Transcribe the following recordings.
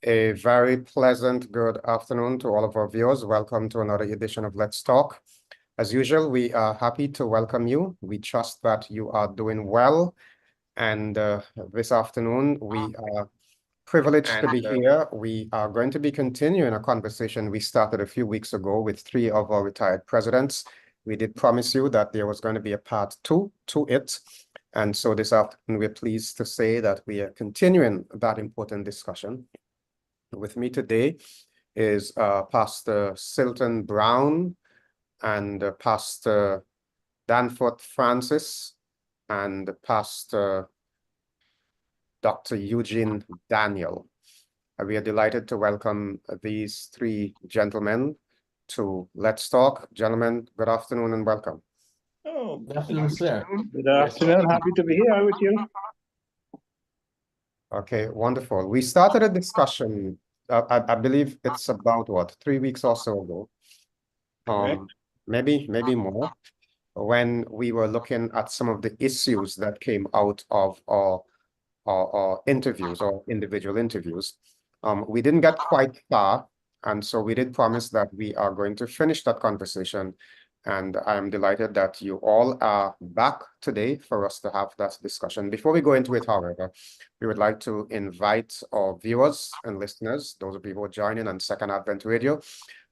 A very pleasant good afternoon to all of our viewers. Welcome to another edition of Let's Talk. As usual, we are happy to welcome you. We trust that you are doing well. And this afternoon, we are privileged to be here. We are going to be continuing a conversation we started a few weeks ago with three of our retired presidents. We did promise you that there was going to be a part 2 to it. And so this afternoon, we're pleased to say that we are continuing that important discussion. With me today is Pastor Silton Browne and Pastor Danforth Francis and Pastor Dr. Eugene Daniel. We are delighted to welcome these three gentlemen to Let's Talk. Gentlemen, good afternoon and welcome. Oh, good afternoon, sir. Good afternoon. Happy to be here with you. Okay, wonderful. We started a discussion, I believe it's about, 3 weeks or so ago, maybe more, when we were looking at some of the issues that came out of our interviews or individual interviews. We didn't get quite far, and so we did promise that we are going to finish that conversation. And I am delighted that you all are back today for us to have that discussion. Before we go into it, however, we would like to invite our viewers and listeners, those of you who are joining on Second Advent Radio,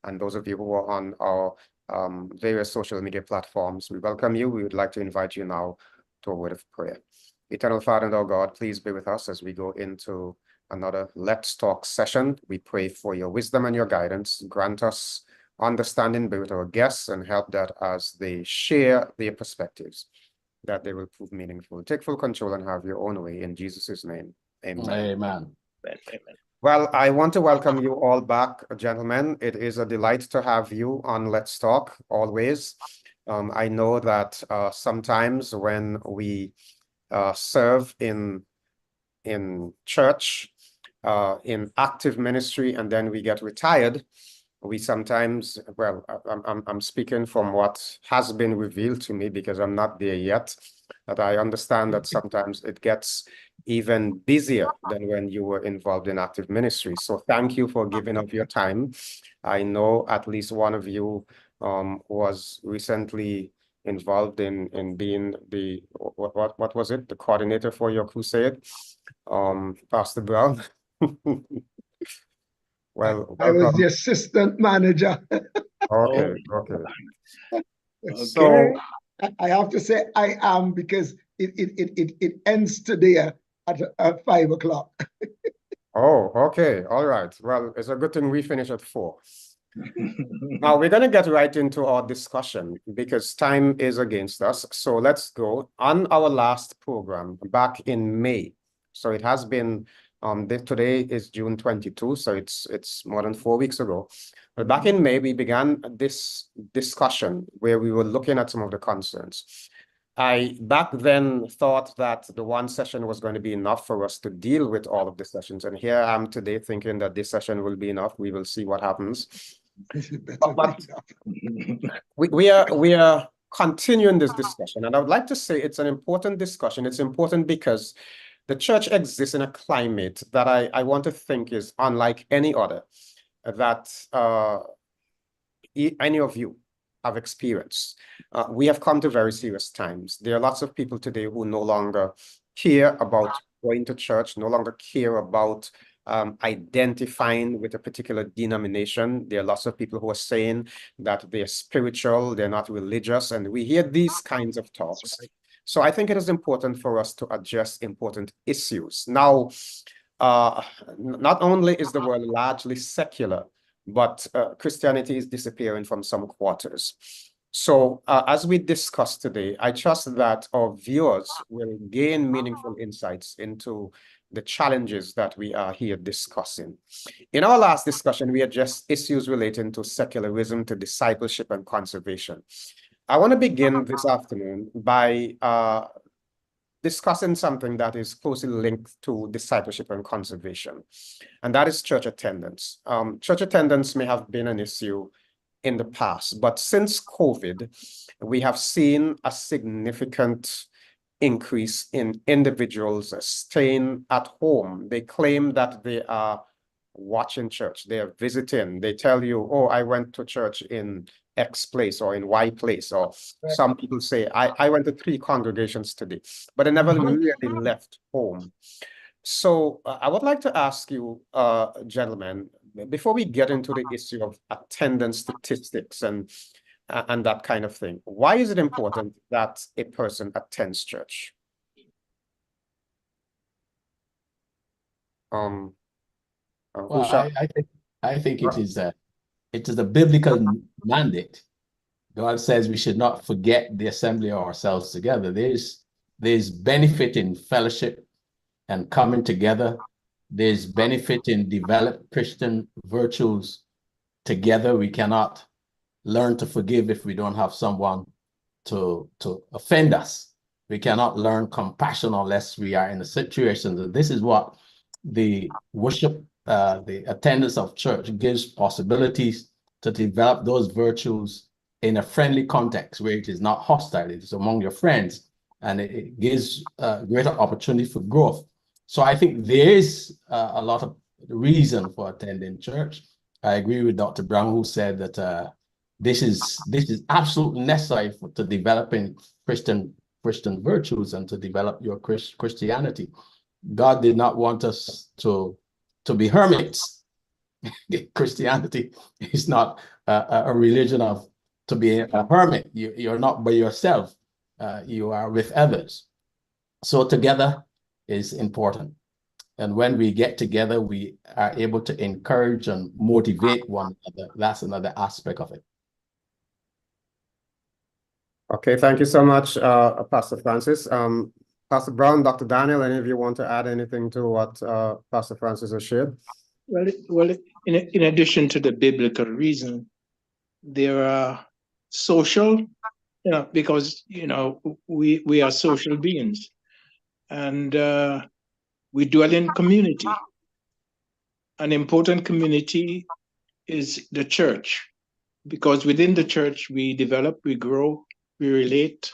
and those of you who are on our various social media platforms, we welcome you. We would like to invite you now to a word of prayer. Eternal Father and our God, please be with us as we go into another Let's Talk session. We pray for your wisdom and your guidance. Grant us understanding, be with our guests, and help that as they share their perspectives, that they will prove meaningful. Take full control and have your own way. In Jesus' name, amen. Amen. Amen. Well, I want to welcome you all back, gentlemen. It is a delight to have you on Let's Talk, always. I know that sometimes when we serve in church, in active ministry, and then we get retired, we sometimes, well, I'm speaking from what has been revealed to me because I'm not there yet, that I understand that sometimes it gets even busier than when you were involved in active ministry. So thank you for giving up your time. I know at least one of you was recently involved in being the, what was it? The coordinator for your crusade, Pastor Browne. Well, I was the assistant manager. Okay. So I have to say I am, because it ends today at 5 o'clock. Oh, okay. All right. Well, it's a good thing we finish at 4. Now we're going to get right into our discussion because time is against us. So let's go. On our last program back in May, so it has been today is June 22, so it's more than 4 weeks ago. But back in May, we began this discussion where we were looking at some of the concerns. I back then thought that the one session was going to be enough for us to deal with all of the sessions. And here I am today thinking that this session will be enough. We will see what happens. But we are continuing this discussion. And I would like to say it's an important discussion. It's important because the church exists in a climate that I want to think is unlike any other that any of you have experienced. We have come to very serious times. There are lots of people today who no longer care about going to church, no longer care about identifying with a particular denomination. There are lots of people who are saying that they're spiritual, they're not religious, and we hear these kinds of talks. So I think it is important for us to address important issues. Now, not only is the world largely secular, but Christianity is disappearing from some quarters. So as we discuss today, I trust that our viewers will gain meaningful insights into the challenges that we are here discussing. In our last discussion, we addressed issues relating to secularism, to discipleship and conservation. I want to begin this afternoon by discussing something that is closely linked to discipleship and conservation, and that is church attendance. Church attendance may have been an issue in the past, but since COVID, we have seen a significant increase in individuals staying at home. They claim that they are watching church, they are visiting, they tell you, oh, I went to church in X place or in Y place, or some people say, I went to 3 congregations today, but I never really left home. So I would like to ask you, gentlemen, before we get into the issue of attendance statistics and that kind of thing, why is it important that a person attends church? Well, shall- I think it is a biblical mandate. God says we should not forget the assembly of ourselves together. There's benefit in fellowship and coming together. There's benefit in develop Christian virtues together. We cannot learn to forgive if we don't have someone to offend us. We cannot learn compassion unless we are in a situation. That this is what the worship, the attendance of church gives possibilities to develop those virtues in a friendly context where it is not hostile, it is among your friends, and it gives greater opportunity for growth. So I think there is a lot of reason for attending church. I agree with Dr. Browne, who said that this is absolutely necessary to developing Christian virtues and to develop your Christianity. God did not want us to be hermits. Christianity is not a religion of to be a hermit. You're not by yourself. You are with others. So together is important. And when we get together, we are able to encourage and motivate one another. That's another aspect of it. Okay, thank you so much, Pastor Francis. Pastor Browne, Dr. Daniel, any of you want to add anything to what Pastor Francis has shared? Well, in addition to the biblical reason, there are social, because we are social beings, and we dwell in community. An important community is the church, because within the church we develop, we grow, we relate.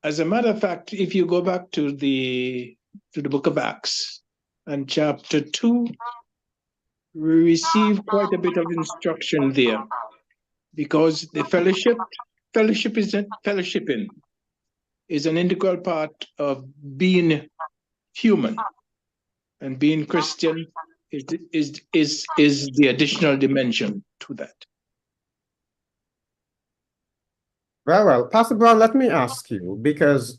As a matter of fact, if you go back to the book of Acts and chapter 2, we receive quite a bit of instruction there, because the fellowshipping is an integral part of being human, and being Christian is the additional dimension to that. Well, Pastor Browne, let me ask you, because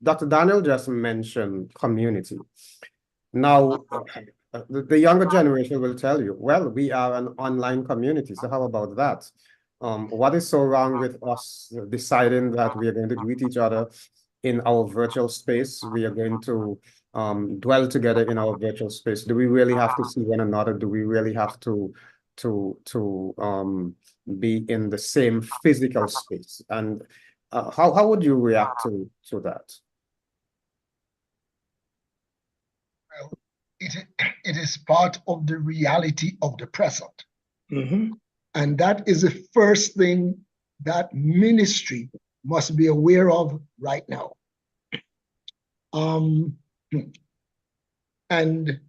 Dr. Daniel just mentioned community. Now, the younger generation will tell you, well, we are an online community, so how about that? What is so wrong with us deciding that we are going to greet each other in our virtual space? We are going to dwell together in our virtual space. Do we really have to see one another? Do we really have to be in the same physical space? And how would you react to that? Well, it is part of the reality of the present. Mm-hmm. And that is the first thing that ministry must be aware of right now. And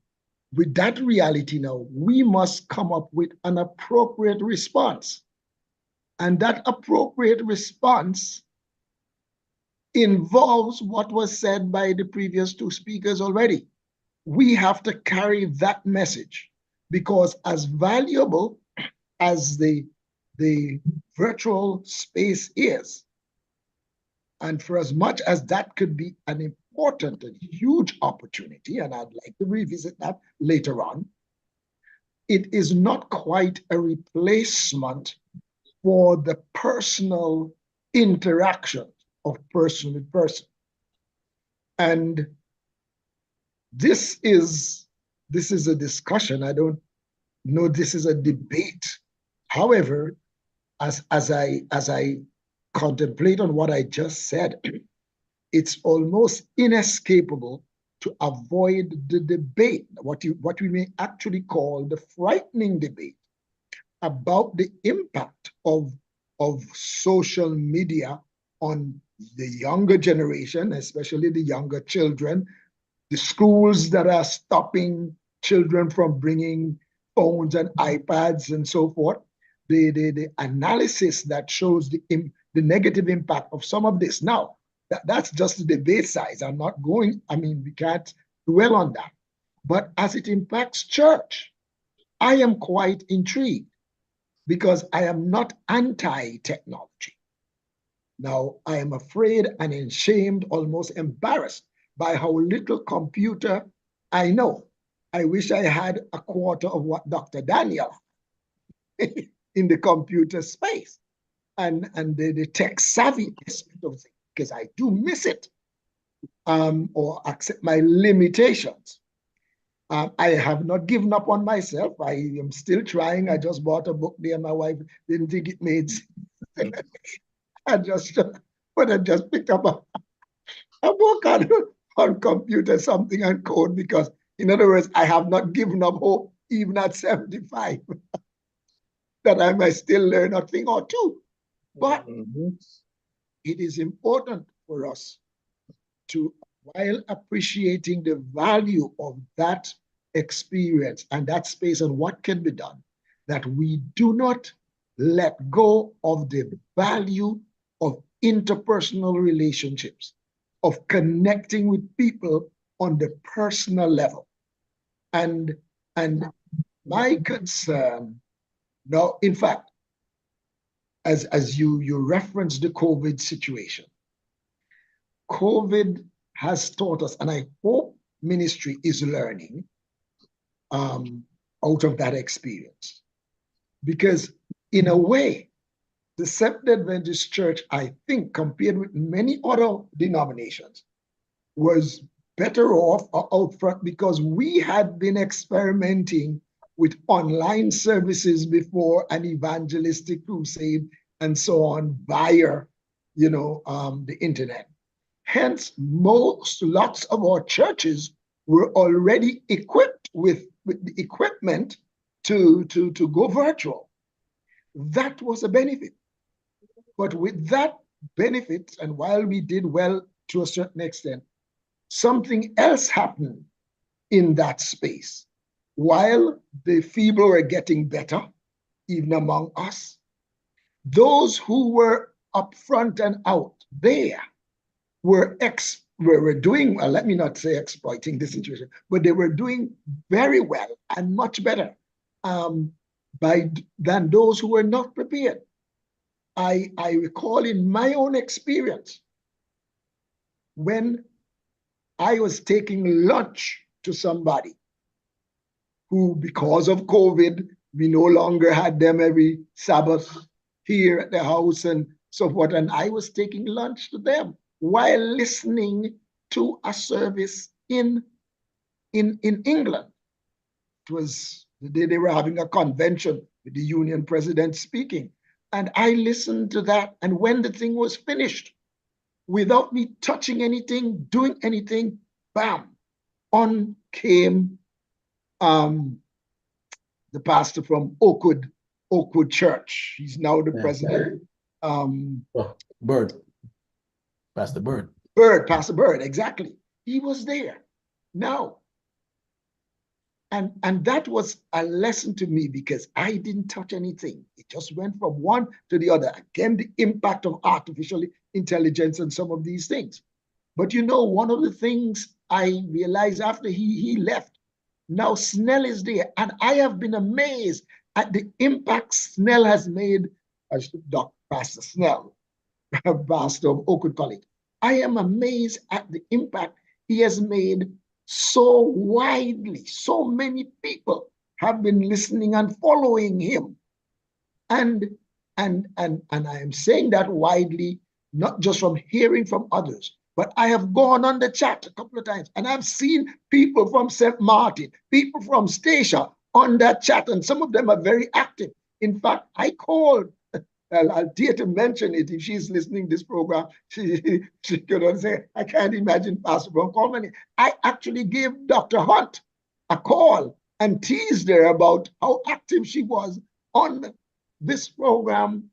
with that reality now, we must come up with an appropriate response. And that appropriate response involves what was said by the previous 2 speakers already. We have to carry that message, because as valuable as the virtual space is, and for as much as that could be an important and huge opportunity, and I'd like to revisit that later on, it is not quite a replacement for the personal interaction of person with person. And this is a discussion. I don't know this is a debate. However, as I contemplate on what I just said, it's almost inescapable to avoid the debate, what we may actually call the frightening debate about the impact of social media on the younger generation, especially the younger children, the schools that are stopping children from bringing phones and iPads and so forth. The analysis that shows the negative impact of some of this. Now, that's just the debate size. I'm not going, I mean, we can't dwell on that. But as it impacts church, I am quite intrigued because I am not anti-technology. Now, I am afraid and ashamed, almost embarrassed by how little computer I know. I wish I had a quarter of what Dr. Daniel in the computer space and the tech savvy aspect of things, because I do miss it or accept my limitations. I have not given up on myself. I am still trying. I just bought a book there. My wife didn't think it made sense. I just picked up a book on computer, something on code, because in other words, I have not given up hope, even at 75, that I might still learn a thing or two. But it is important for us to, while appreciating the value of that experience and that space and what can be done, that we do not let go of the value of interpersonal relationships, of connecting with people on the personal level. And my concern, now, in fact, as you referenced the COVID situation, COVID has taught us, and I hope ministry is learning out of that experience. Because in a way, the Seventh-day Adventist Church, I think, compared with many other denominations, was better off or out front because we had been experimenting with online services before an evangelistic crusade and so on via, the internet. Hence, lots of our churches were already equipped with the equipment to go virtual. That was a benefit. But with that benefit, and while we did well to a certain extent, something else happened in that space. While the feeble were getting better, even among us, those who were up front and out there were doing, well, let me not say exploiting the situation, but they were doing very well and much better than those who were not prepared. I recall in my own experience when I was taking lunch to somebody who, because of COVID, we no longer had them every Sabbath here at the house and so forth. And I was taking lunch to them while listening to a service in England. It was the day they were having a convention with the union president speaking. And I listened to that. And when the thing was finished, without me touching anything, doing anything, bam, on came the pastor from Oakwood Church. He's now the president. Bird. Pastor Bird. Pastor Bird, exactly. He was there. Now, and that was a lesson to me because I didn't touch anything. It just went from one to the other. Again, the impact of artificial intelligence and some of these things. But one of the things I realized after he left, now Snell is there. And I have been amazed at the impact Snell has made, Pastor Snell, pastor of Oakwood College. I am amazed at the impact he has made so widely. So many people have been listening and following him. And I am saying that widely, not just from hearing from others, but I have gone on the chat a couple of times and I've seen people from St. Martin, people from Stacia on that chat, and some of them are very active. In fact, I called, I'll dare to mention it if she's listening to this program, she could say, I can't imagine Pastor Browne calling me. I actually gave Dr. Hunt a call and teased her about how active she was on this program,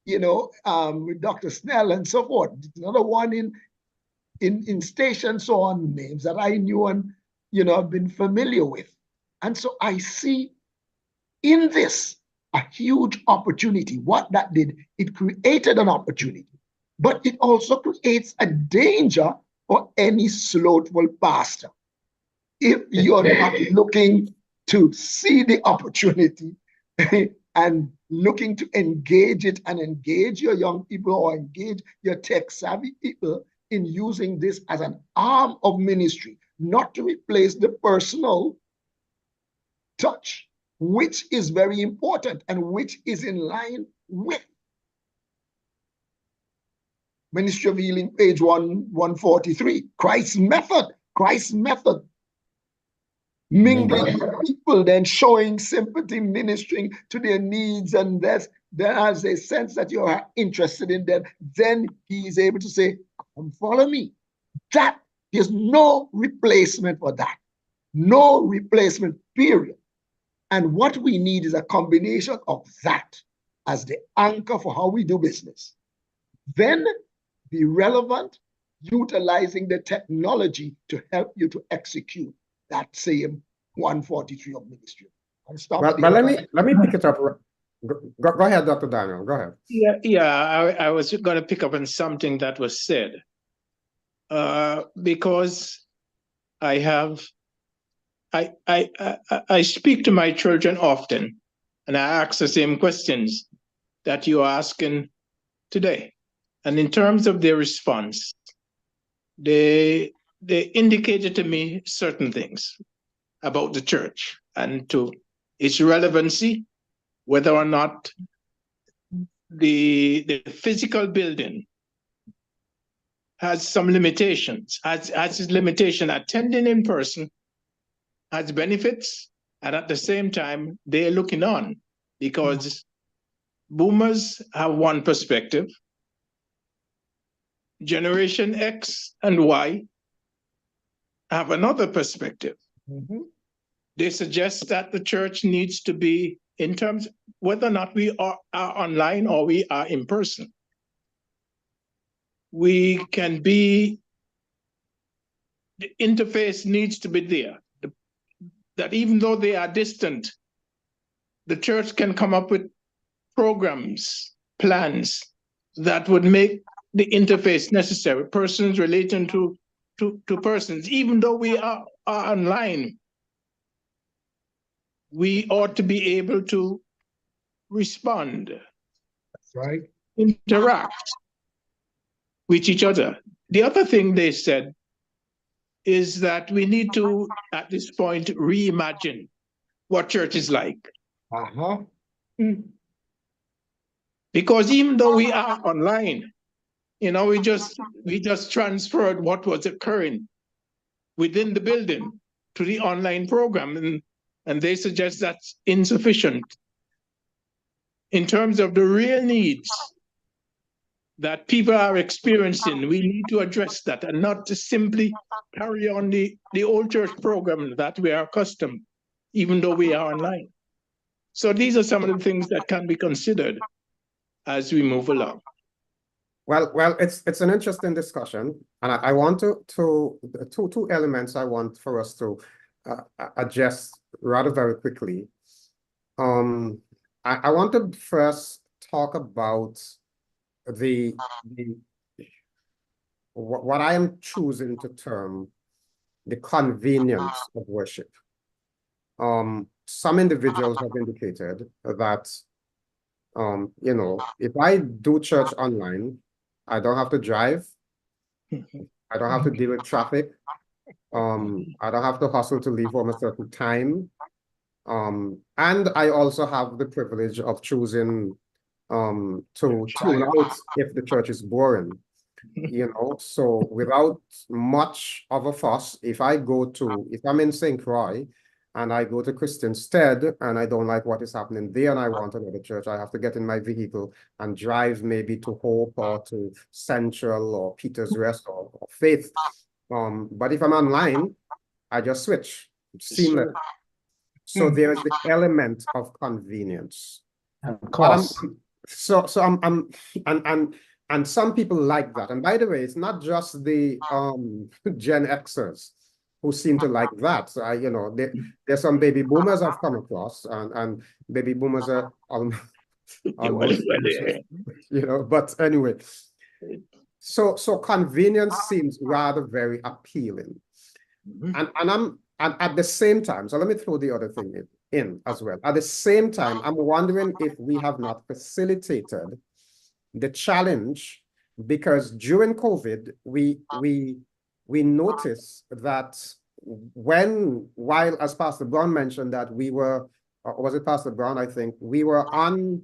with Dr. Snell and so forth. Another one in Stacia and so on, names that I knew and, I've been familiar with. And so I see in this a huge opportunity. What that did, it created an opportunity, but it also creates a danger for any slothful pastor. If you're not looking to see the opportunity and looking to engage it and engage your young people or engage your tech savvy people in using this as an arm of ministry, not to replace the personal touch, which is very important and which is in line with Ministry of Healing, page 143. Christ's method. Mingling with people, then showing sympathy, ministering to their needs, and then as they sense that you are interested in them, then he is able to say, come follow me. That there's no replacement for that. No replacement, period. And what we need is a combination of that as the anchor for how we do business. Then be relevant, utilizing the technology to help you to execute that same 143 of ministry. I'll stop Well, there. but let me pick it up. Go ahead, Dr. Daniel. Go ahead. I was going to pick up on something that was said because I speak to my children often, and I ask the same questions that you are asking today. And in terms of their response, they indicated to me certain things about the church and to its relevancy, whether or not the physical building has some limitations, has its limitation. Attending in person has benefits, and at the same time, they're looking on because boomers have one perspective, Generation X and Y have another perspective. Mm-hmm. They suggest that the church needs to be, in terms whether or not we are online or we are in person, we can be, the interface needs to be there. That even though they are distant, the church can come up with programs, plans that would make the interface necessary, persons relating to persons. Even though we are online, we ought to be able to respond, That's right. interact with each other. The other thing they said is that we need to, at this point, reimagine what church is like. Uh-huh. Because even though we are online, we just transferred what was occurring within the building to the online program, and they suggest that's insufficient. In terms of the real needs that people are experiencing, we need to address that and not to simply carry on the old church program that we are accustomed, even though we are online. So these are some of the things that can be considered as we move along. Well, it's an interesting discussion, and I want two elements I want for us to address rather very quickly. I want to first talk about what I am choosing to term the convenience of worship. Some individuals have indicated that if I do church online, I don't have to drive. I don't have to deal with traffic. I don't have to hustle to leave home a certain time. And I also have the privilege of choosing to tune out if the church is boring. So without much of a fuss, if I'm in St. Croix and I go to Christian Stead and I don't like what is happening there and I want another church, I have to get in my vehicle and drive maybe to Hope or to Central or Peter's Rest or Faith. But if I'm online, I just switch. It's seamless. So there is the element of convenience. Of course. And some people like that. And by the way, it's not just the Gen Xers. who seem to like that. So there's some baby boomers I've come across, and baby boomers are almost, but anyway. So convenience seems rather very appealing. And at the same time, so let me throw the other thing in as well. At the same time, I'm wondering if we have not facilitated the challenge, because during COVID, we noticed that while, as Pastor Browne mentioned, that we were, or was it Pastor Browne? I think we were online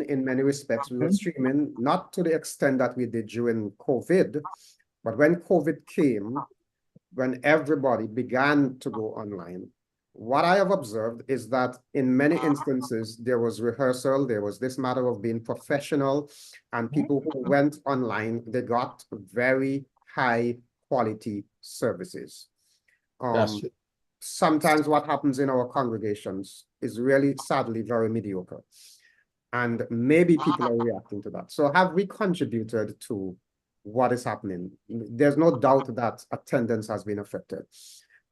in many respects. We were streaming, not to the extent that we did during COVID, but when COVID came, when everybody began to go online, what I have observed is that in many instances, there was rehearsal, there was this matter of being professional, and people who went online, they got very high quality services. That's true. Sometimes what happens in our congregations is really, sadly, very mediocre. And maybe people are reacting to that. So have we contributed to what is happening? There's no doubt that attendance has been affected.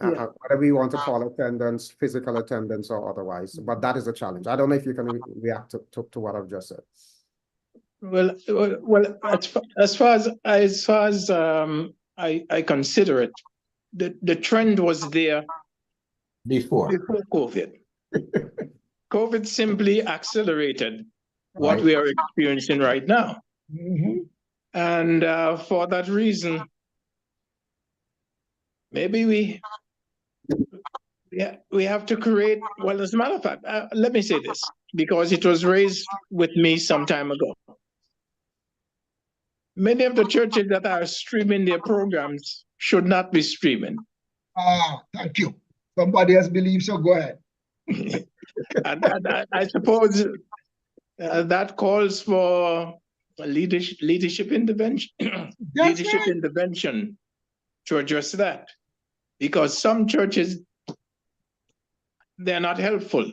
Whatever you want to call attendance, physical attendance or otherwise, but that is a challenge. I don't know if you can react to what I've just said. Well, as far as I consider it, the trend was there before COVID. COVID simply accelerated what we are experiencing right now. And for that reason, maybe we have to create, well, as a matter of fact, let me say this, because it was raised with me some time ago. Many of the churches that are streaming their programs should not be streaming. Thank you. Somebody else believes so, go ahead. And I suppose that calls for leadership intervention, intervention to address that, because some churches, they're not helpful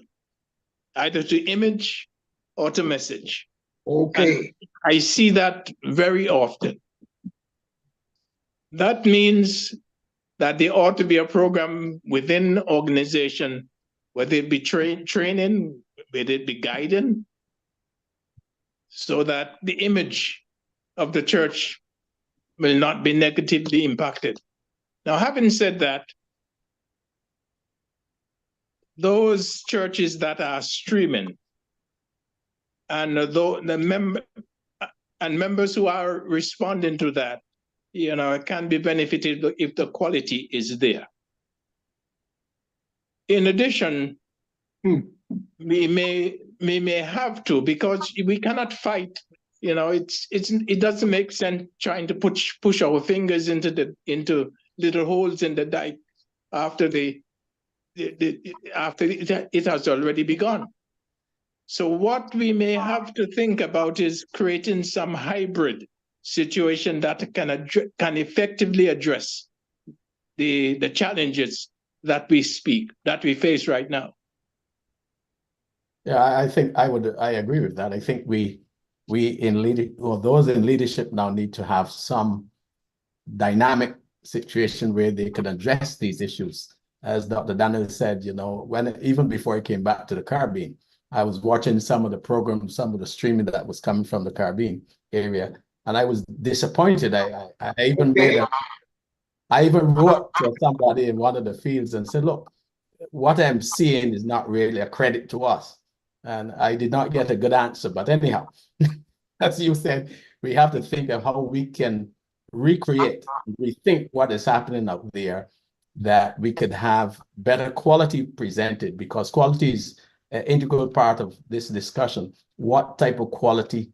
either to image or to message. Okay. And I see that very often. That means that there ought to be a program within organization, whether it be training, whether it be guiding, so that the image of the church will not be negatively impacted. Now, having said that, those churches that are streaming and members who are responding to that, can be benefited if the quality is there. In addition, we may have to, because we cannot fight. It doesn't make sense trying to push our fingers into little holes in the dike after it has already begun. So what we may have to think about is creating some hybrid situation that can effectively address the challenges that we face right now. Yeah, I think I agree with that. I think those in leadership now need to have some dynamic situation where they can address these issues. As Dr. Daniel said, even before he came back to the Caribbean, I was watching some of the programs, some of the streaming that was coming from the Caribbean area, and I was disappointed. I even wrote to somebody in one of the fields and said, look, what I'm seeing is not really a credit to us. And I did not get a good answer. But anyhow, as you said, we have to think of how we can recreate, rethink what is happening up there, that we could have better quality presented, because quality is an integral part of this discussion. What type of quality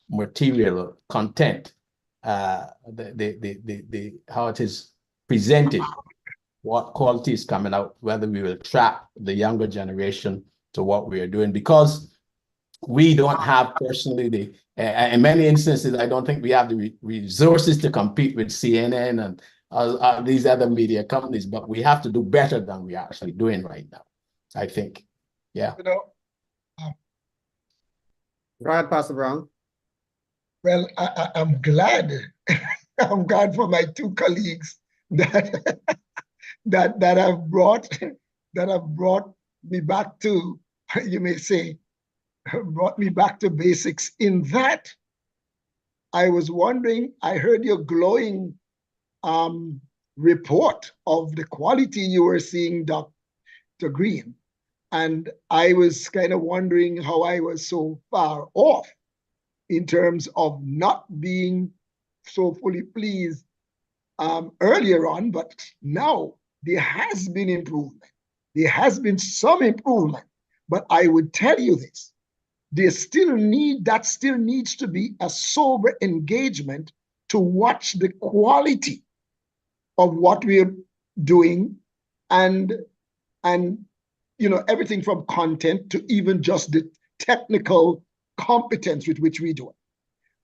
material content, how it is presented, what quality is coming out, whether we will trap the younger generation to what we are doing, because we don't have personally in many instances, I don't think we have the resources to compete with CNN and these other media companies, but we have to do better than we're actually doing right now, I think. Yeah. Go ahead, Pastor Browne. Well, I'm glad. I'm glad for my two colleagues that that have brought me back to, you may say, brought me back to basics. In that, I was wondering, I heard your glowing report of the quality you were seeing, Dr. Greene. And I was kind of wondering how I was so far off in terms of not being so fully pleased earlier on, but now there has been improvement. There has been some improvement, but I would tell you this, that still needs to be a sober engagement to watch the quality of what we're doing, and everything from content to even just the technical competence with which we do it.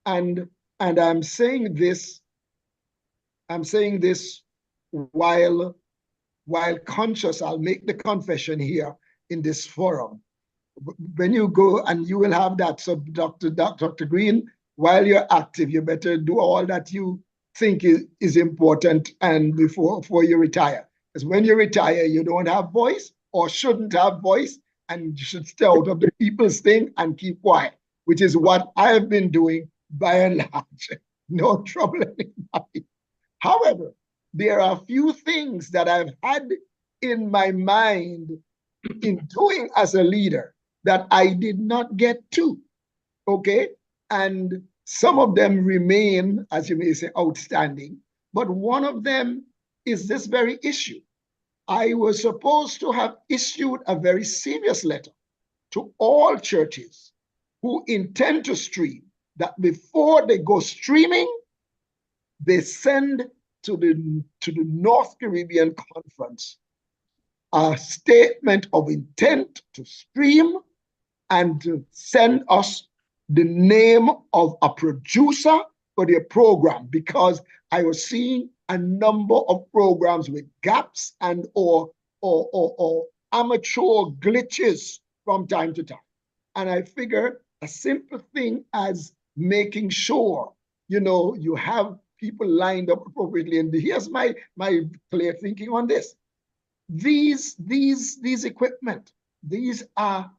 And I'm saying this while conscious. I'll make the confession here in this forum. When you go, and you will have that, so Dr. Greene, while you're active, you better do all that you think is important and before you retire. Because when you retire, you don't have voice or shouldn't have voice, and you should stay out of the people's thing and keep quiet, which is what I have been doing by and large. No trouble anybody. However, there are a few things that I've had in my mind in doing as a leader that I did not get to, okay? And some of them remain, as you may say, outstanding, but one of them is this very issue. I was supposed to have issued a very serious letter to all churches who intend to stream, that before they go streaming, they send to the North Caribbean Conference a statement of intent to stream and to send us the name of a producer for their program, because I was seeing a number of programs with gaps and or amateur glitches from time to time. And I figured a simple thing as making sure, you have people lined up appropriately. And here's my clear thinking on this. These equipment, these are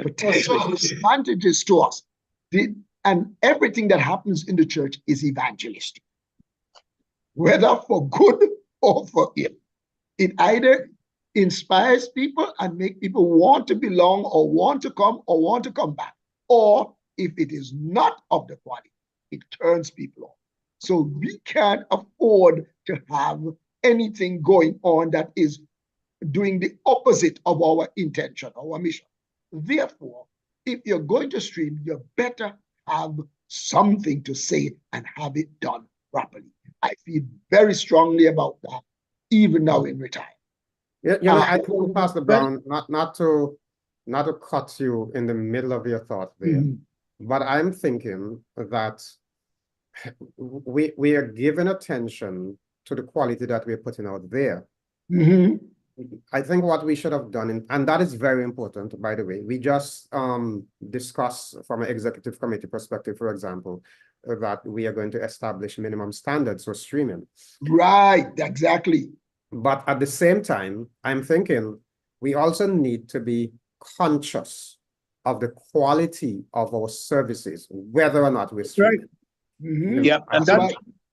potential advantages to us. And everything that happens in the church is evangelistic, whether for good or for ill. It either inspires people and make people want to belong or want to come back, or if it is not of the quality, it turns people off. So we can't afford to have anything going on that is doing the opposite of our intention, our mission. Therefore, if you're going to stream, you better have something to say and have it done properly. I feel very strongly about that, even now in retirement. I think, Pastor Browne, not to cut you in the middle of your thought there, but I'm thinking that we are giving attention to the quality that we're putting out there. I think what we should have done, and that is very important, by the way, we just discussed from an executive committee perspective, for example, that we are going to establish minimum standards for streaming. Right, exactly. But at the same time, I'm thinking we also need to be conscious of the quality of our services, whether or not we're streaming. Right. Yeah, and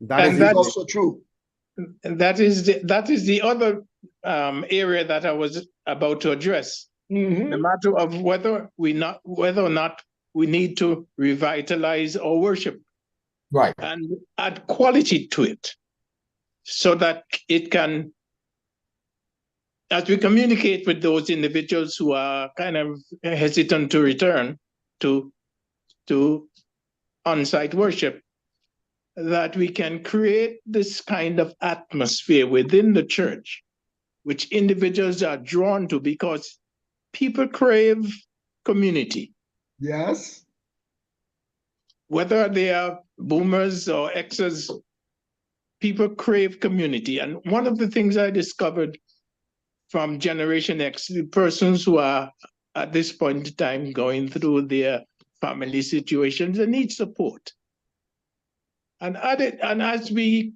that is also true. That is the other area that I was about to address. The matter of whether or not we need to revitalize our worship, right, and add quality to it, so that it can, as we communicate with those individuals who are kind of hesitant to return to on-site worship, that we can create this kind of atmosphere within the church, which individuals are drawn to, because people crave community. Yes. Whether they are boomers or Xers, people crave community. And one of the things I discovered from Generation X, the persons who are at this point in time going through their family situations, they need support. And as we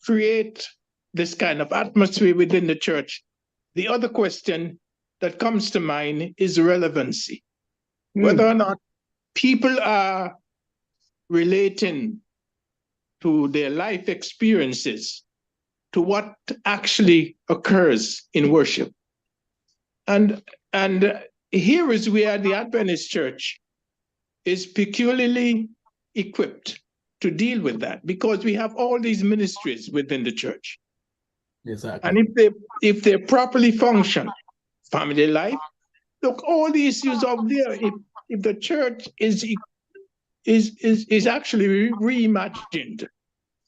create this kind of atmosphere within the church, the other question that comes to mind is relevancy. Whether or not people are relating to their life experiences to what actually occurs in worship. And here is where the Adventist Church is peculiarly equipped to deal with that, because we have all these ministries within the church. Exactly. And if they properly function, family life, look, all the issues out there, if the church is actually reimagined,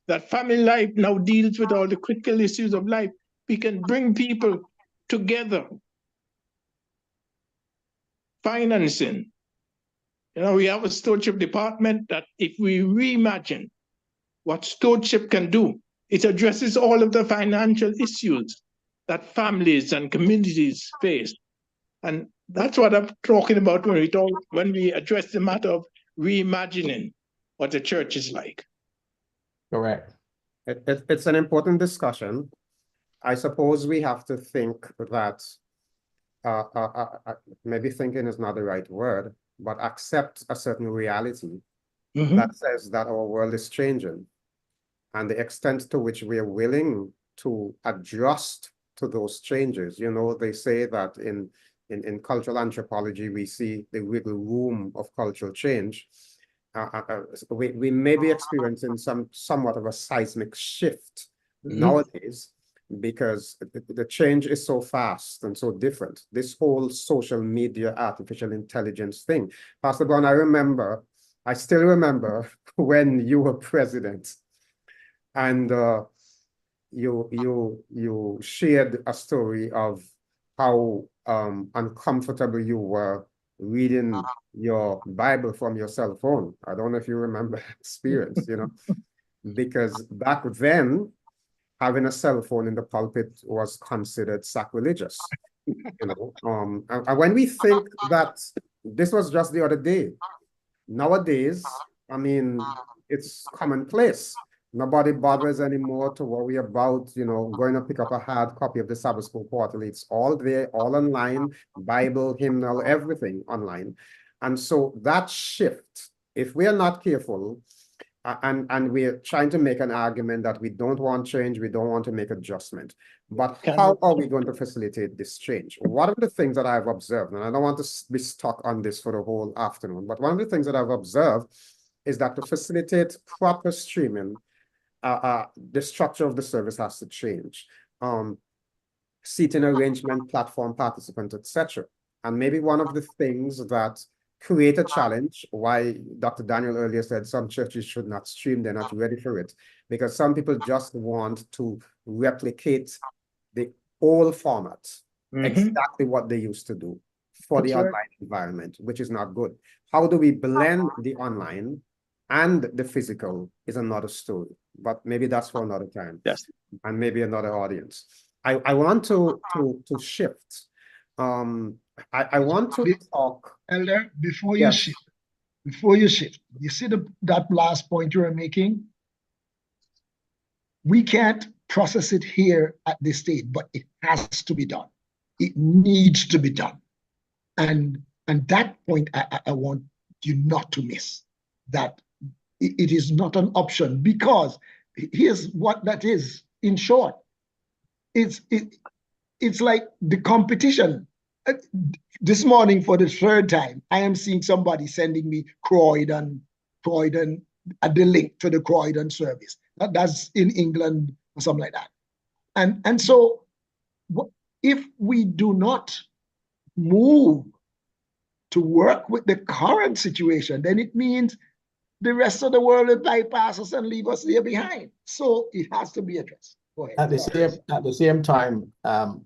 that family life now deals with all the critical issues of life, we can bring people together. Financing. We have a stewardship department that if we reimagine what stewardship can do, it addresses all of the financial issues that families and communities face. And that's what I'm talking about when we address the matter of reimagining what the church is like. Correct. It's an important discussion. I suppose we have to think that maybe thinking is not the right word, but accept a certain reality that says that our world is changing, and the extent to which we are willing to adjust to those changes. They say that in cultural anthropology, we see the wiggle room of cultural change. We may be experiencing somewhat of a seismic shift nowadays, because the change is so fast and so different. This whole social media, artificial intelligence thing. Pastor Browne, I still remember when you were president, and you shared a story of how uncomfortable you were reading your Bible from your cell phone. I don't know if you remember that experience, because back then, having a cell phone in the pulpit was considered sacrilegious. And when we think that this was just the other day, nowadays, I mean, it's commonplace. Nobody bothers anymore to worry about, going to pick up a hard copy of the Sabbath School Quarterly. It's all there, all online, Bible, hymnal, everything online. And so that shift, if we are not careful, and we're trying to make an argument that we don't want change, we don't want to make adjustment. But how are we going to facilitate this change? One of the things that I've observed, and I don't want to be stuck on this for the whole afternoon, but one of the things that I've observed is that to facilitate proper streaming, the structure of the service has to change. Seating arrangement, platform participant, etc. And maybe one of the things that create a challenge, why Dr. Daniel earlier said some churches should not stream, they're not ready for it, because some people just want to replicate the old format, exactly what they used to do for the online environment, which is not good. How do we blend the online and the physical is another story, but maybe that's for another time. Yes. And maybe another audience. I want to shift. I want to talk. Elder, before you shift, you see that last point you were making? We can't process it here at this stage, but it has to be done. It needs to be done. And that point I want you not to miss, that it is not an option, because here's what that is in short. It's like the competition. This morning, for the third time, I am seeing somebody sending me Croydon, at the link to the Croydon service. That's in England or something like that. And so if we do not move to work with the current situation, then it means the rest of the world will bypass us and leave us there behind. So it has to be addressed. Go ahead. At the same time, are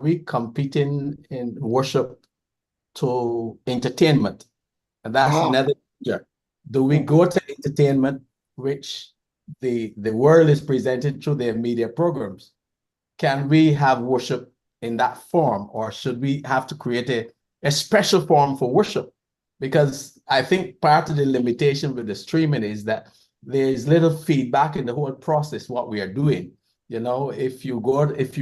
we competing in worship to entertainment? And that's another danger. Do we go to entertainment, which the world is presented through their media programs? Can we have worship in that form, or should we have to create a special form for worship? Because I think part of the limitation with the streaming is that there's little feedback in the whole process, what we are doing. You know, if you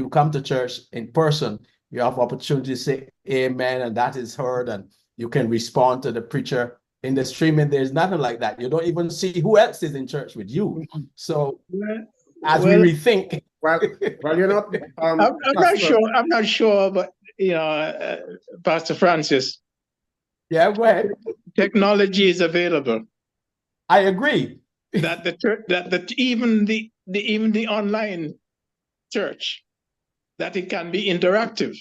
come to church in person, you have opportunity to say amen, and that is heard, and you can respond to the preacher. In the streaming, there's nothing like that. You don't even see who else is in church with you. So as we rethink. Well, you know, I'm not sure. I'm not sure, but Pastor Francis. Yeah, go ahead. Technology is available. I agree. that even the online church, that it can be interactive.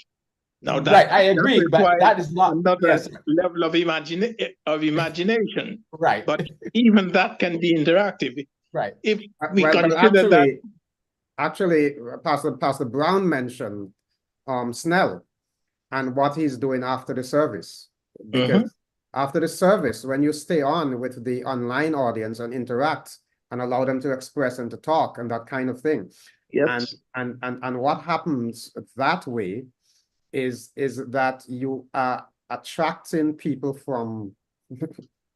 Now that right, I agree, but that is not another level of imagination. Right. But even that can be interactive. Right. If we consider that. Actually, Pastor Browne mentioned Snell and what he's doing after the service. Because after the service, when you stay on with the online audience and interact and allow them to express and to talk and that kind of thing. Yes. And what happens that way is that you are attracting people from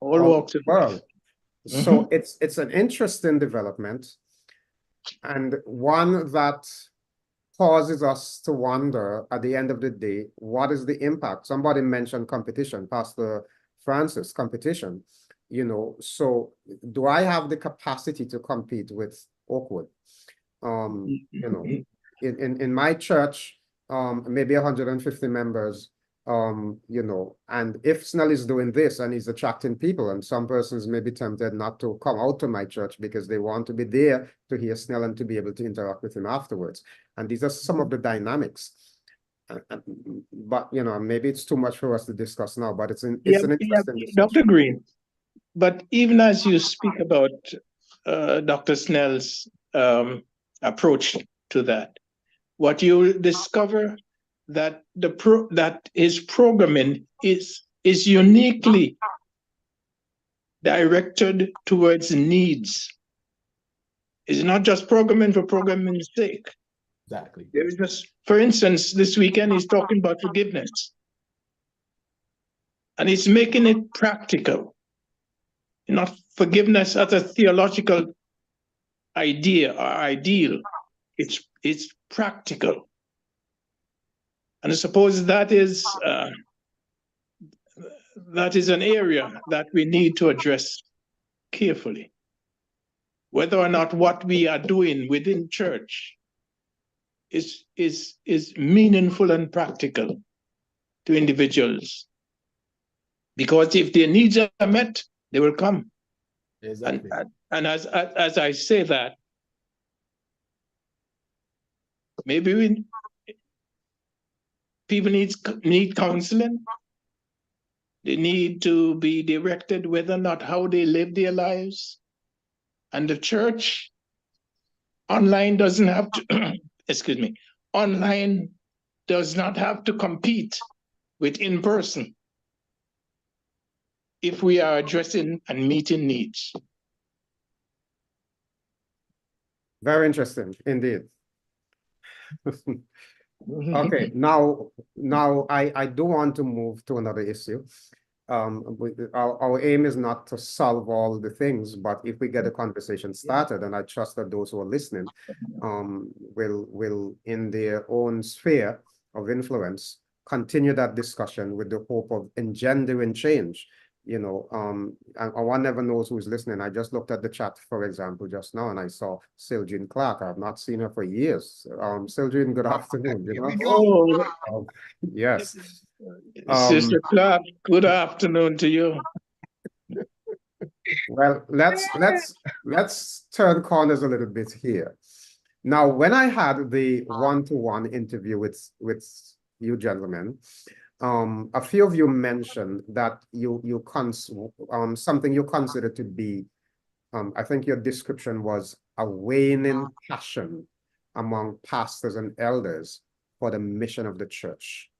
all walks of the world. So it's an interesting development, and one that causes us to wonder at the end of the day, what is the impact? Somebody mentioned competition, Pastor Francis, competition, you know, so do I have the capacity to compete with Oakwood? You know, in my church, maybe 150 members, you know, and if Snell is doing this and he's attracting people, and some persons may be tempted not to come out to my church because they want to be there to hear Snell and to be able to interact with him afterwards. And these are some of the dynamics. But, you know, maybe it's too much for us to discuss now, but it's an interesting discussion. Dr. Greene, but even as you speak about Dr. Snell's approach to that, what you discover that that his programming is uniquely directed towards needs. It's not just programming for programming's sake. Exactly. There is just, for instance, this weekend he's talking about forgiveness, and he's making it practical. Not forgiveness as a theological idea or ideal. It's practical. And I suppose that is an area that we need to address carefully. Whether or not what we are doing within church is meaningful and practical to individuals. Because if their needs are met, they will come. Exactly. And as I say that, maybe people need counseling. They need to be directed whether or not how they live their lives. And the church online doesn't have to, excuse me, online does not have to compete with in-person if we are addressing and meeting needs. Very interesting, indeed. Okay, now I do want to move to another issue. Our aim is not to solve all the things, but if we get a conversation started, and I trust that those who are listening will in their own sphere of influence continue that discussion with the hope of engendering change. You know, and one never knows who's listening. I just looked at the chat, for example, just now, and I saw Silton Clark. I've not seen her for years. Silton, good afternoon. You know? Yes. Sister Clark, good afternoon to you. Well, let's turn corners a little bit here. Now, when I had the one-to-one interview with you gentlemen, a few of you mentioned that something you consider to be, I think your description was a waning passion among pastors and elders for the mission of the church.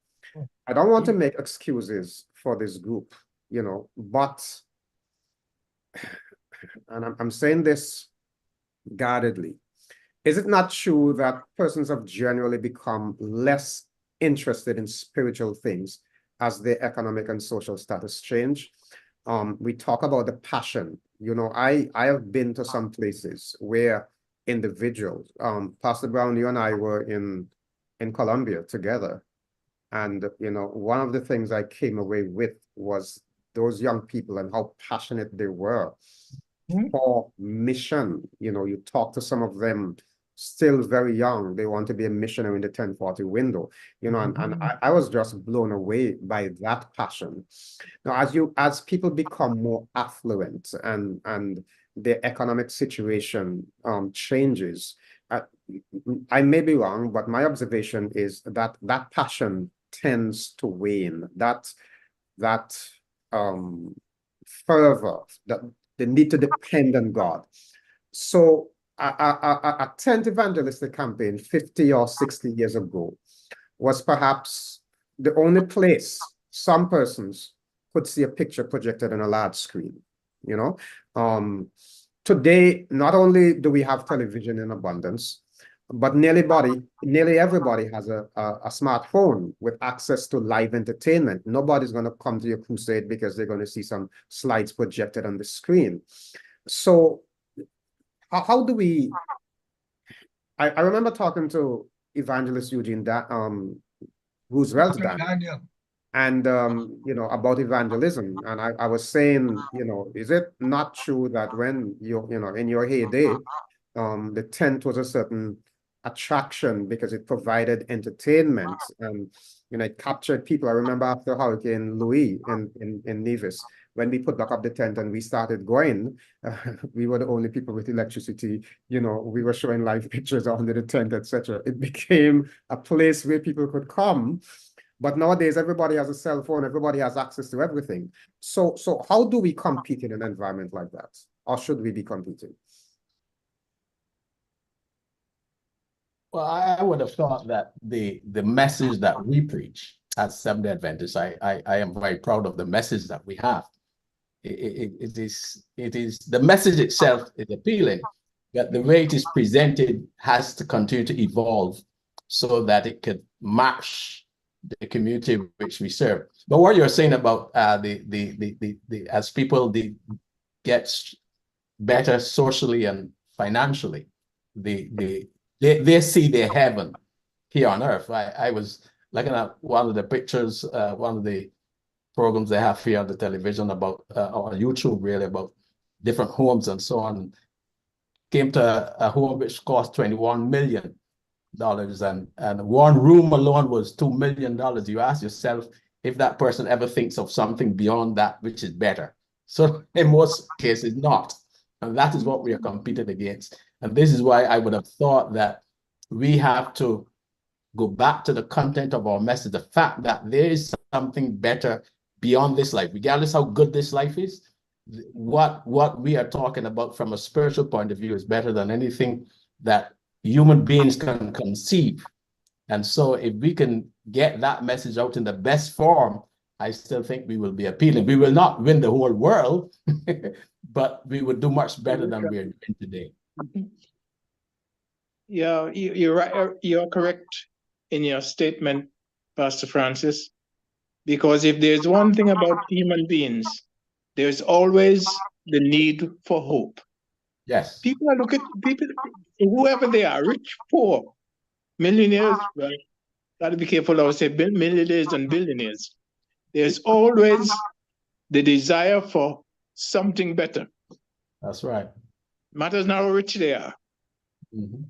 I don't want to make excuses for this group, you know, but, and I'm saying this guardedly, is it not true that persons have generally become less interested in spiritual things as their economic and social status change? We talk about the passion, You know, I have been to some places where individuals, Pastor Browne, you and I were in Colombia together. And, you know, one of the things I came away with was those young people and how passionate they were for mission. You know, you talk to some of them still very young, they want to be a missionary in the 1040 window, you know, and I was just blown away by that passion. Now, as people become more affluent and their economic situation changes, I may be wrong, but my observation is that that passion tends to wane. That fervor, that the need to depend on God. So a tent evangelistic campaign 50 or 60 years ago was perhaps the only place some persons could see a picture projected on a large screen, you know. Today, not only do we have television in abundance, but nearly everybody has a smartphone with access to live entertainment. Nobody's going to come to your crusade because they're going to see some slides projected on the screen. So how do we, I remember talking to evangelist Eugene that Roosevelt's dad, and you know, about evangelism, and I was saying, you know, is it not true that when you know, in your heyday, the tent was a certain attraction because it provided entertainment and, you know, it captured people. I remember after Hurricane Louis in Nevis, when we put back up the tent and we started going, we were the only people with electricity. You know, we were showing live pictures under the tent, etc. It became a place where people could come. But nowadays, everybody has a cell phone, everybody has access to everything. So how do we compete in an environment like that? Or should we be competing? Well, I would have thought that the message that we preach as Seventh-day Adventists, I am very proud of the message that we have. It is the message itself is appealing, but the way it is presented has to continue to evolve so that it could match the community which we serve. But what you're saying about as people get better socially and financially, they see their heaven here on earth. I was looking at one of the pictures, one of the programs they have here on the television about on YouTube, really, about different homes and so on. Came to a home which cost $21 million, and one room alone was $2 million. You ask yourself if that person ever thinks of something beyond that which is better. So in most cases, not. And that is what we are competing against. And this is why I would have thought that we have to go back to the content of our message, the fact that there is something better beyond this life, regardless how good this life is. What we are talking about from a spiritual point of view is better than anything that human beings can conceive. And so if we can get that message out in the best form, I still think we will be appealing. We will not win the whole world, but we would do much better than we are doing today. Yeah, you're right. You're correct in your statement, Pastor Francis, because if there's one thing about human beings, there's always the need for hope. Yes. People look at people, whoever they are, rich, poor, millionaires. Well, gotta be careful. I would say millionaires and billionaires. There's always the desire for something better. That's right. Matters not how rich they are. Mm-hmm.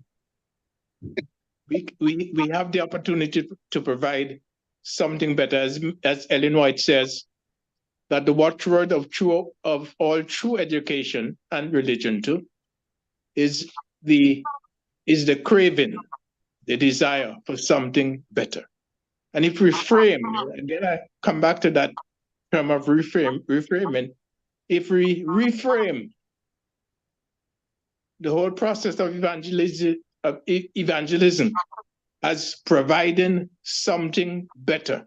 We have the opportunity to provide something better, as Ellen White says, that the watchword of all true education and religion too is the craving, the desire for something better. And if we frame, again, I come back to that term of reframing. If we reframe the whole process of evangelism as providing something better.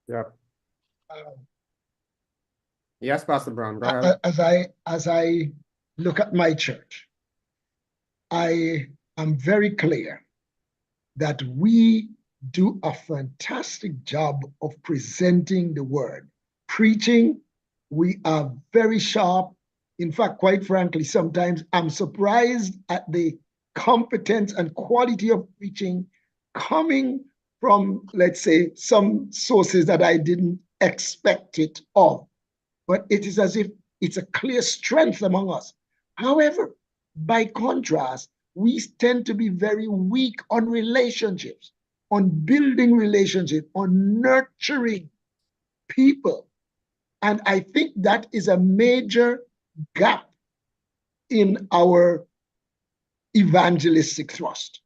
Yeah. Yes, Pastor Browne, go ahead. As I look at my church, I am very clear that we do a fantastic job of presenting the word. Preaching, we are very sharp. In fact, quite frankly, sometimes I'm surprised at the competence and quality of preaching coming from, let's say, some sources that I didn't expect it of. But it is as if it's a clear strength among us. However, by contrast, we tend to be very weak on relationships, on building relationships, on nurturing people. And I think that is a major gap in our evangelistic thrust.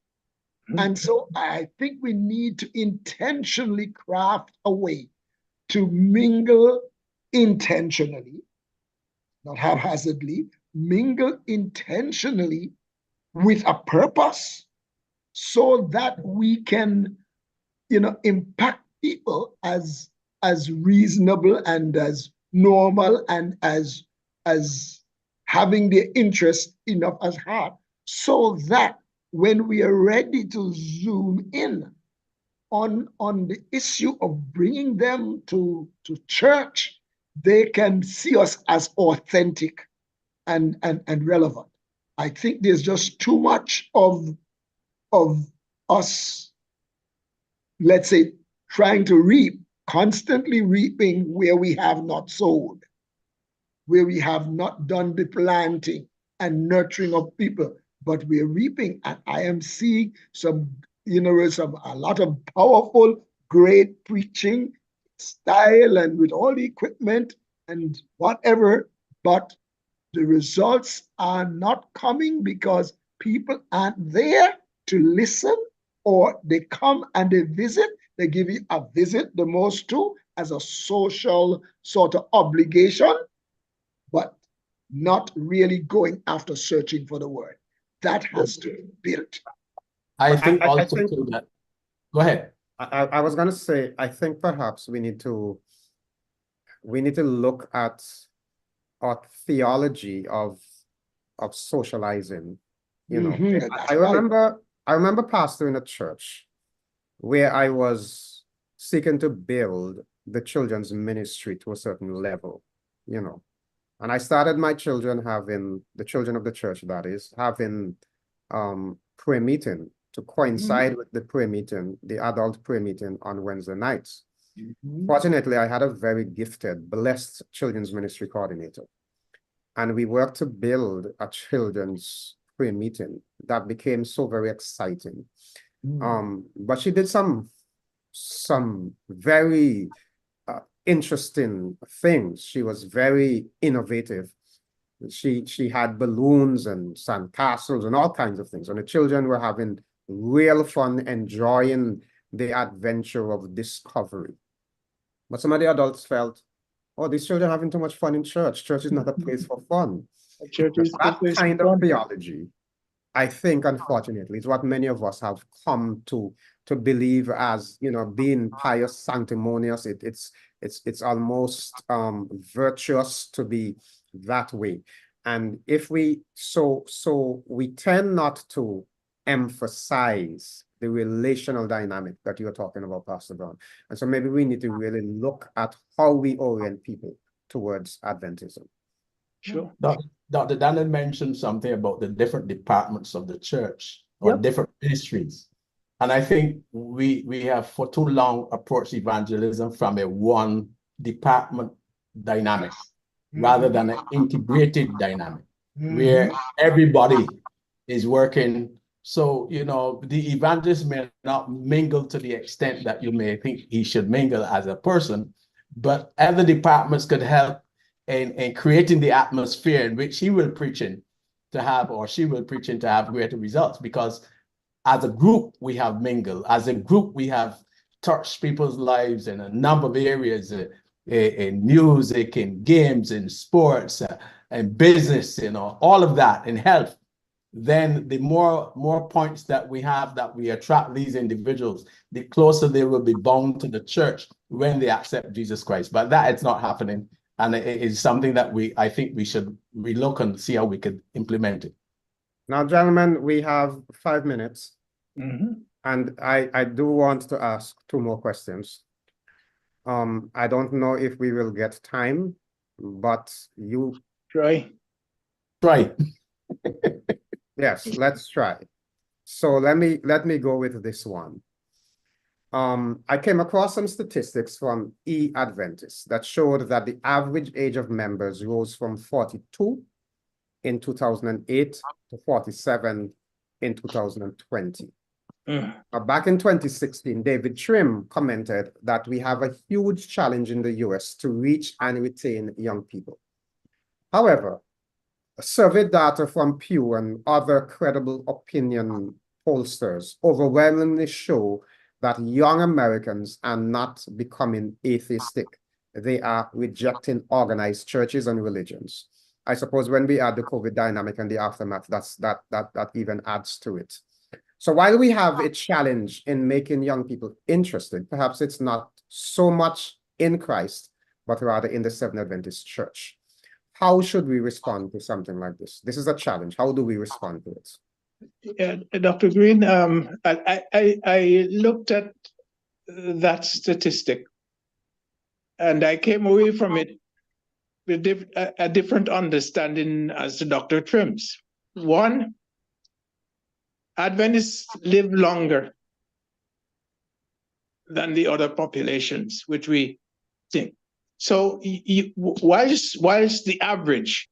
And so I think we need to intentionally craft a way to mingle intentionally, not haphazardly, mingle intentionally with a purpose so that we can, impact people as reasonable and as normal and as having their interest enough as heart, so that when we are ready to zoom in on the issue of bringing them to church, they can see us as authentic and relevant. I think there's just too much of us, let's say, trying to reap, constantly reaping where we have not sowed, where we have not done the planting and nurturing of people, but we're reaping. And I am seeing a lot of powerful, great preaching style and with all the equipment and whatever, but the results are not coming because people aren't there to listen, or they come and they visit. They give you a visit, the most too, as a social sort of obligation, but not really going after searching for the word. That has to be built. I think I also think- to that. Go ahead. I was going to say, I think perhaps we need to look at our theology of socializing. I remember pastoring a church where I was seeking to build the children's ministry to a certain level, and I started my children having, the children of the church, that is, having prayer meeting to coincide with the prayer meeting, the adult prayer meeting on Wednesday nights. Fortunately, I had a very gifted, blessed children's ministry coordinator, and we worked to build a children's prayer meeting that became so very exciting. But she did some very interesting things. She was very innovative. She had balloons and sandcastles and all kinds of things, and the children were having real fun, enjoying the adventure of discovery. But some of the adults felt, oh, these children are having too much fun in church. Church is not a place for fun. Church is That kind of theology, I think, unfortunately, is what many of us have come to believe as, being pious, sanctimonious. It's almost virtuous to be that way. And if we tend not to emphasize the relational dynamic that you're talking about, Pastor Browne. And so maybe we need to really look at how we orient people towards Adventism. Sure. Dr. Daniel mentioned something about the different departments of the church, or different ministries. And I think we have for too long approached evangelism from a one department dynamic rather than an integrated dynamic where everybody is working. So, the evangelist may not mingle to the extent that you may think he should mingle as a person, but other departments could help in creating the atmosphere in which he will preach in to have, or she will preach in to have greater results. Because as a group, we have mingled. As a group, we have touched people's lives in a number of areas, in music, in games, in sports, and business, all of that, in health. Then the more points that we have, that we attract these individuals, the closer they will be bound to the church when they accept Jesus Christ. But that is not happening. And it is something that I think we should relook and see how we could implement it. Now, gentlemen, we have 5 minutes. And I do want to ask two more questions. I don't know if we will get time, but you, Troy? Right. yes, let's try. So let me go with this one. I came across some statistics from E-Adventist that showed that the average age of members rose from 42 in 2008 to 47 in 2020. Back in 2016, David Trim commented that we have a huge challenge in the US to reach and retain young people. However, survey data from Pew and other credible opinion pollsters overwhelmingly show that young Americans are not becoming atheistic. They are rejecting organized churches and religions. I suppose when we add the COVID dynamic and the aftermath, that even adds to it. So while we have a challenge in making young people interested, perhaps it's not so much in Christ, but rather in the Seventh Adventist Church. How should we respond to something like this? This is a challenge. How do we respond to it? Dr. Greene, I looked at that statistic and I came away from it with a different understanding as to Dr. Trim's. One, Adventists live longer than the other populations, which we think. So whilst the average,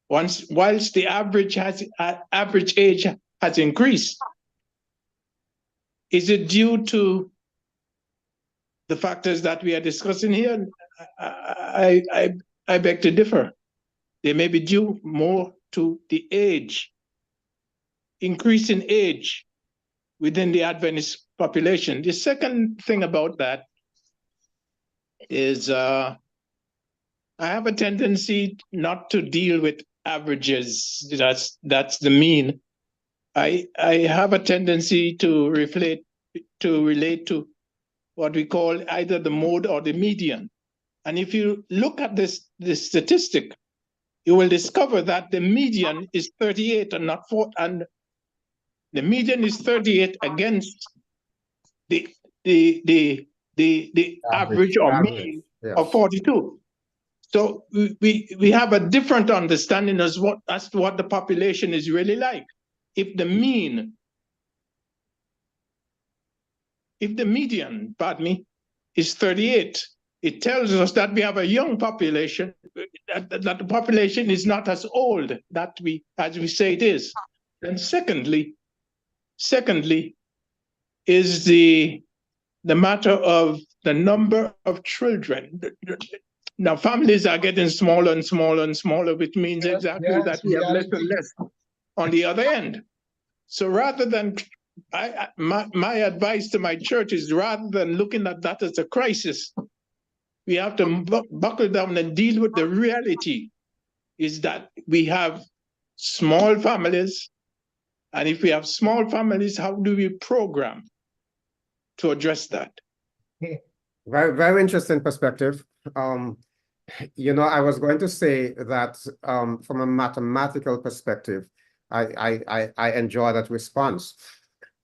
whilst the average age has increased, is it due to the factors that we are discussing here? I beg to differ. They may be due more to the age, increase in age within the Adventist population. The second thing about that is I have a tendency not to deal with averages. That's the mean. I have a tendency to relate to what we call either the mode or the median. And if you look at this statistic, you will discover that the median is 38 and not 4, and the median is 38 against the average or mean of 42. So we have a different understanding as to what the population is really like. If the median, pardon me, is 38, it tells us that we have a young population, that the population is not as old as we say it is. And secondly is the matter of the number of children. Now, families are getting smaller and smaller and smaller, which means exactly that we have less and less on the other end. So rather than, my advice to my church is, rather than looking at that as a crisis, we have to buckle down and deal with the reality is that we have small families. And if we have small families, how do we program to address that? Very, very interesting perspective. You know, I was going to say that from a mathematical perspective, I enjoy that response.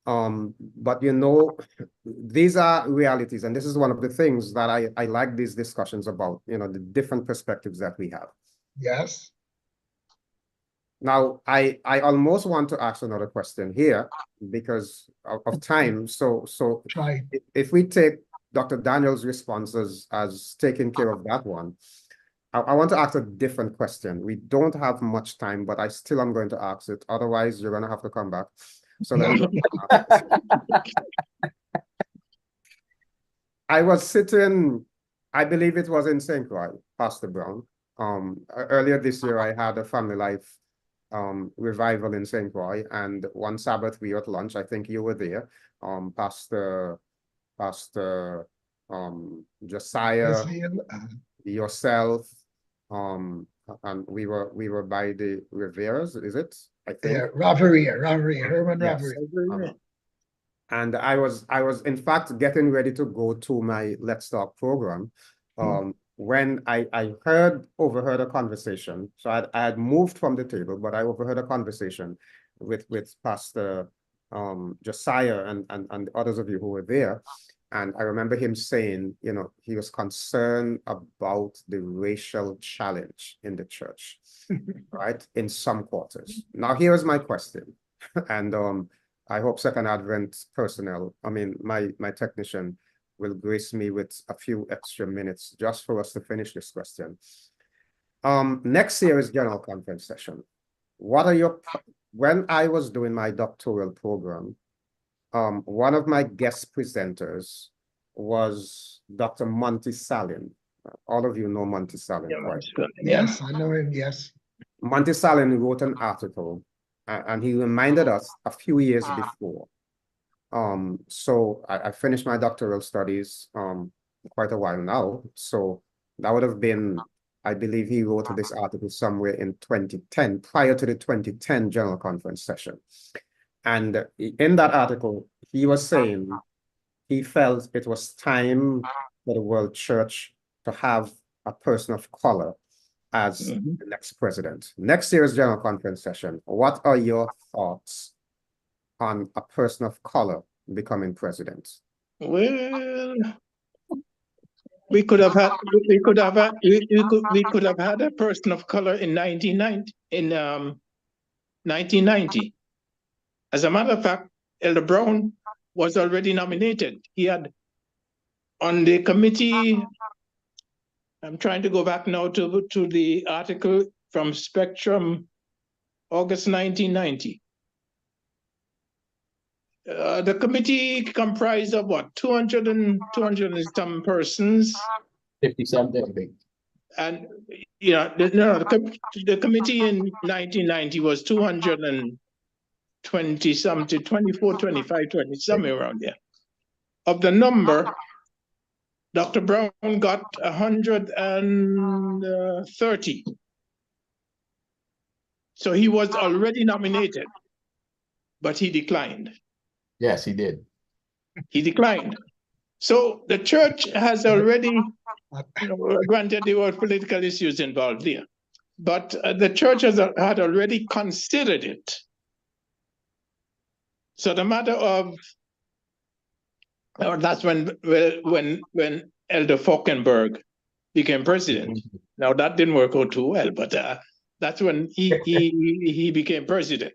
But you know, these are realities, and this is one of the things that I like these discussions about, you know, the different perspectives that we have. Yes. Now, I almost want to ask another question here because of time. So Try. if we take Dr. Daniel's responses as taking care of that one, I want to ask a different question. We don't have much time, but I still am going to ask it. Otherwise, you're going to have to come back. So let me I was sitting, I believe it was in St. Croix, Pastor Browne. Earlier this year, I had a family life revival in St. Croix, and one Sabbath we were at lunch. I think you were there, Pastor Josiah, yourself, and we were by the Riveras, is it? I think. Yeah, Raveria, Herman Yes. Raveria. And I was in fact getting ready to go to my Let's Talk program when I overheard a conversation. So I had moved from the table, but I overheard a conversation with Pastor Josiah and others of you who were there. And I remember him saying, you know, he was concerned about the racial challenge in the church, right, in some quarters. Now, here is my question. And I hope Second Advent personnel, I mean, my technician will grace me with a few extra minutes just for us to finish this question. Next year is General Conference session. What are your, when I was doing my doctoral program, one of my guest presenters was Dr. Monty Salin. All of you know Monty Salin, right? Yes, I know him, yes. Monty Salin wrote an article, and he reminded us a few years before. So I finished my doctoral studies quite a while now. So that would have been, I believe he wrote this article somewhere in 2010, prior to the 2010 General Conference session. And in that article, he was saying he felt it was time for the World Church to have a person of color as the next president. Next year's General Conference session, what are your thoughts on a person of color becoming president? Well, we could have had we could have had a person of color in 1990. As a matter of fact, Elder Browne was already nominated. He had on the committee. I'm trying to go back now to the article from Spectrum, August 1990. The committee comprised of what, 200 and some persons. 50-something, I think. And, you know, the committee in 1990 was 220 something, 24, 25, 20, somewhere around there. Of the number, Dr. Browne got 130. So he was already nominated, but he declined. Yes, he did. He declined. So the church has already, granted there were political issues involved there, but the church had already considered it. So the matter of, or that's when Elder Falkenberg became president. Now that didn't work out too well, but that's when he became president.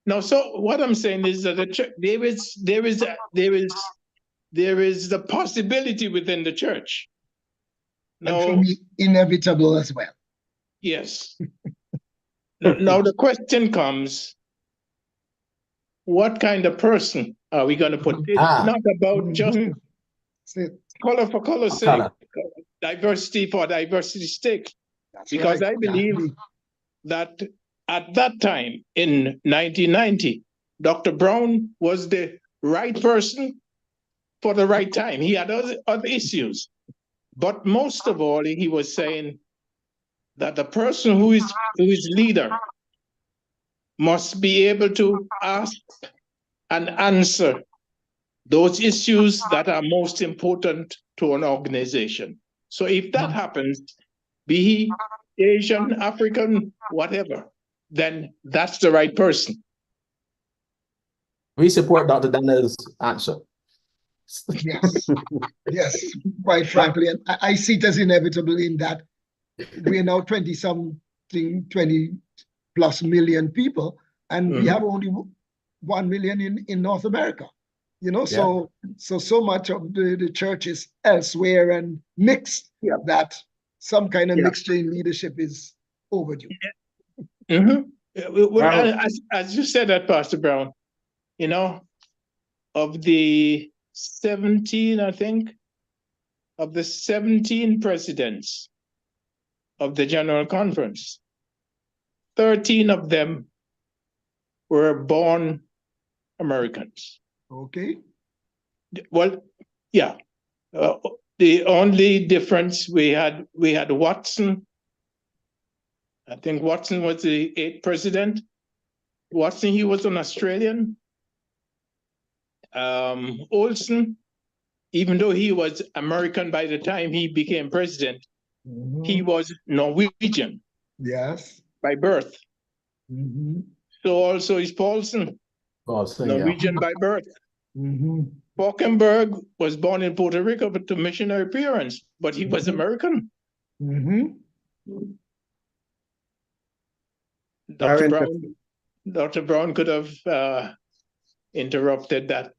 Now, so what I'm saying is that the church, there is the possibility within the church. And for me, inevitable as well. Yes. Now the question comes, what kind of person are we going to put? It's not about just color for color's sake, diversity for diversity's sake. That's because right. I believe that at that time in 1990, Dr. Browne was the right person for the right time. He had other issues. But most of all, he was saying that the person who is leader must be able to ask and answer those issues that are most important to an organization. So if that happens, be he Asian, African, whatever, then that's the right person. We support Dr. Daniel's answer. Yes, yes, quite frankly. And I see it as inevitable in that we're now 20+ million people, and we have only 1 million in North America. You know, so much of the church is elsewhere and mixed that some kind of mixture in leadership is overdue. Well, as you said that, Pastor Browne, you know, of the 17, I think, of the 17 presidents of the General Conference, 13 of them were born Americans. Okay. Well, yeah. The only difference we had Watson. I think Watson was the 8th president. Watson, he was an Australian. Olson, even though he was American by the time he became president, he was Norwegian. Yes. By birth. So also is Paulson. Carson, yeah. Norwegian by birth. Mhm. Falkenberg was born in Puerto Rico but to missionary parents, but he was American. Mhm. Very Dr. Browne could have interrupted that,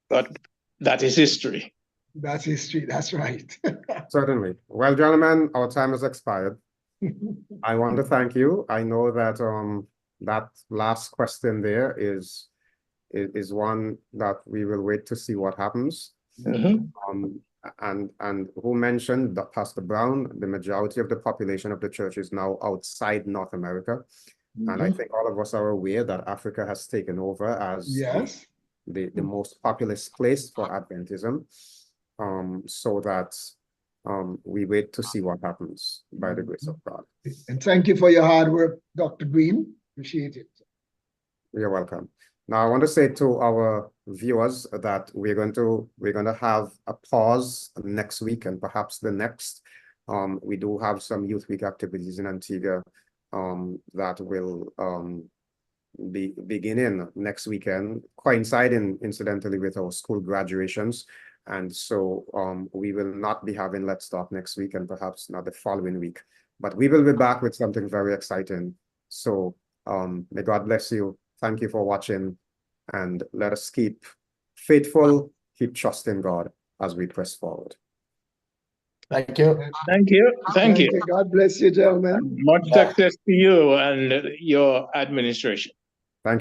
but that is history. That's history. That's right. Certainly. Well, gentlemen, our time has expired. I want to thank you. I know that that last question there is one that we will wait to see what happens. And who mentioned that Pastor Browne, the majority of the population of the church is now outside North America. And I think all of us are aware that Africa has taken over as Yes. the most populous place for Adventism. So that we wait to see what happens by the grace of God. And thank you for your hard work, Dr. Greene. Appreciate it. You're welcome. Now I want to say to our viewers that we're going to have a pause next week and perhaps the next. We do have some Youth Week activities in Antigua that will be beginning next weekend, coinciding incidentally with our school graduations. And so we will not be having Let's Talk next week and perhaps not the following week, but we will be back with something very exciting. So may God bless you. Thank you for watching, and let us keep faithful, keep trusting God as we press forward. Thank you. Thank you. Thank you. God bless you, gentlemen. Much success to you and your administration. Thank you.